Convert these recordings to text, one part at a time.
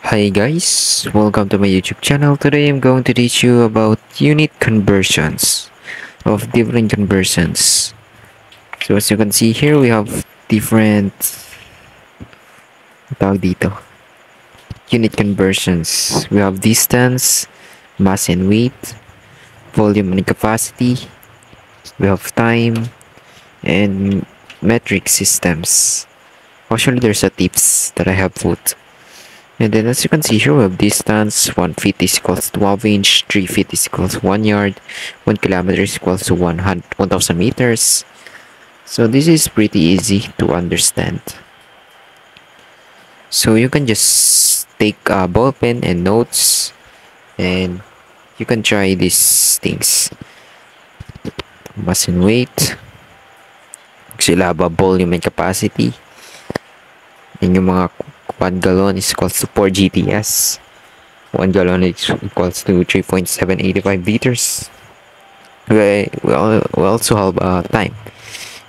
Hi guys, welcome to my YouTube channel. Today I'm going to teach you about unit conversions of different conversions. So as you can see here, we have different tawag dito, unit conversions. We have distance, mass and weight, volume and capacity. We have time and metric systems. Actually, there's a tips that I have put. And then as you can see here, we have distance, 1 feet is equals to 12 inch, 3 feet is equals to 1 yard, 1 kilometer is equals to 1,000 meters. So this is pretty easy to understand. So you can just take a ball pen and notes and you can try these things. Mass and weight, sila ba volume and capacity, and yung mga 1 gallon is equals to 4 GTS. 1 gallon is equals to 3.785 liters. We also have time.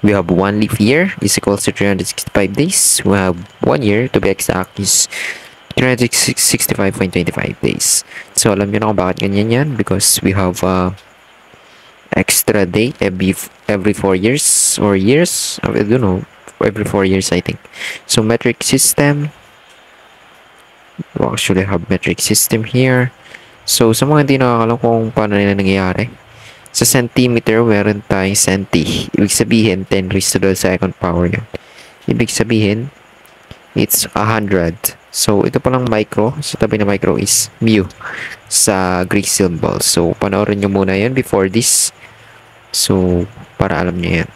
We have 1 leap year is equals to 365 days. We have 1 year, to be exact, is 365.25 days. So alam nyo na kung bakit ganyan yan, because we have extra day every 4 years or years. I don't know, every 4 years I think. So metric system, we actually have metric system here. So sa mga hindi nakakalam kung paano nila nangyayari, sa centimeter meron tayong centi. Ibig sabihin 10 raised to the second power yun. Ibig sabihin it's 100. So ito palang micro, sa tabi na micro is mu sa Greek symbol. So panoorin nyo muna yan before this, so para alam nyo yan.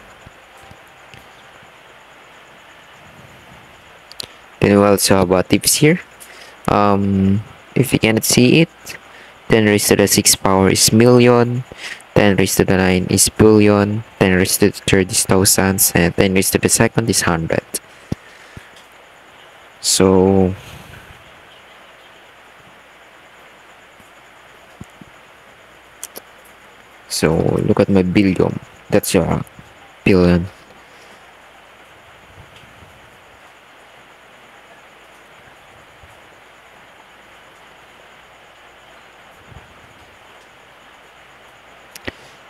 Then we also have tips here. If you cannot see it, 10 raised to the 6th power is million, 10 raised to the 9 is billion, 10 raised to the 3rd is thousands, and 10 raised to the 2nd is 100. So look at my billion. That's your billion.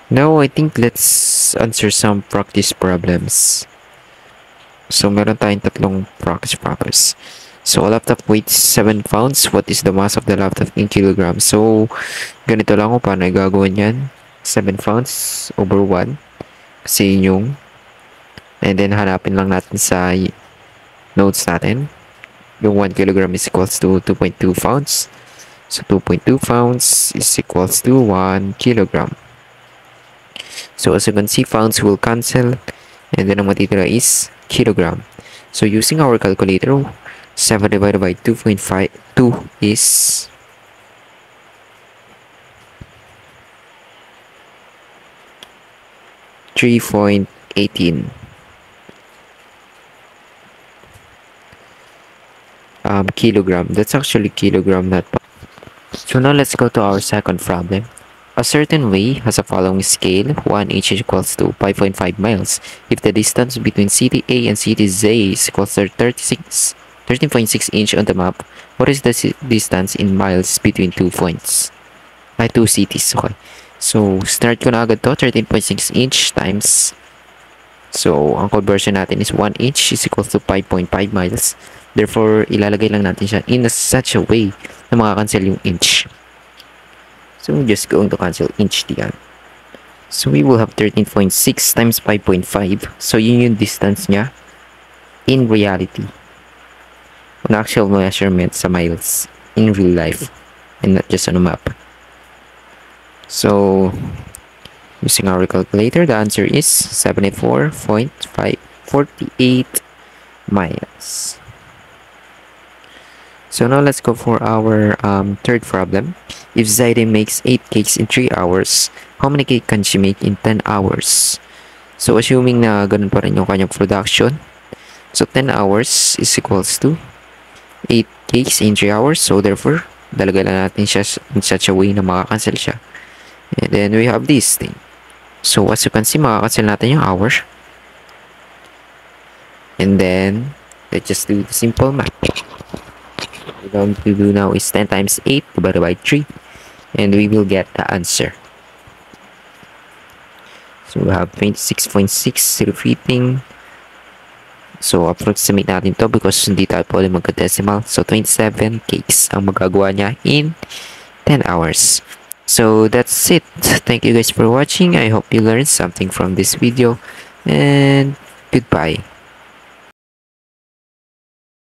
Now, I think let's answer some practice problems. So, meron tayong tatlong practice problems. So, a laptop weighs 7 pounds. What is the mass of the laptop in kilograms? So, ganito lang kung paano gagawin yan. 7 pounds over 1. Kasi yung. And then, hanapin lang natin sa notes natin. Yung 1 kilogram is equals to 2.2 pounds. So, 2.2 pounds is equals to 1 kilogram. So as you can see, pounds will cancel, and then ang matitira is kilogram. So using our calculator, 7 divided by 2.52 is 3.18 kilogram. That's actually kilogram, not pound. So now let's go to our second problem. A certain way has a following scale. 1 each is equals to 5.5 miles. If the distance between city A and city Z is equals to 13.6 inch on the map, what is the distance in miles between 2 points? Ay, 2 cities. Okay. So, start ko na agad to. 13.6 inch times. So, ang conversion natin is 1 inch is equals to 5.5 miles. Therefore, ilalagay lang natin siya in such a way na makakancel yung inch. So we're just going to cancel inch diyan. So we will have 13.6 times 5.5. So yun yung distance niya in reality. On actual measurement sa miles in real life and not just on a map. So using our calculator, the answer is 74.548 miles. So now let's go for our third problem. If Zaide makes 8 cakes in 3 hours, how many cake can she make in 10 hours? So assuming na ganun pa rin yung kanyang production, so 10 hours is equals to 8 cakes in 3 hours. So therefore, dalagay lang natin siya in such a way na makakancel siya. And then we have this thing. So as you can see, makakancel natin yung hour. And then let's just do the simple math. We're going to do now is 10 times 8 divided by 3. And we will get the answer. So we have 26.6 repeating. So approximate natin to because hindi tayo pwede magka-decimal. So 27 cakes ang magagawa niya in 10 hours. So that's it. Thank you guys for watching. I hope you learned something from this video. And goodbye.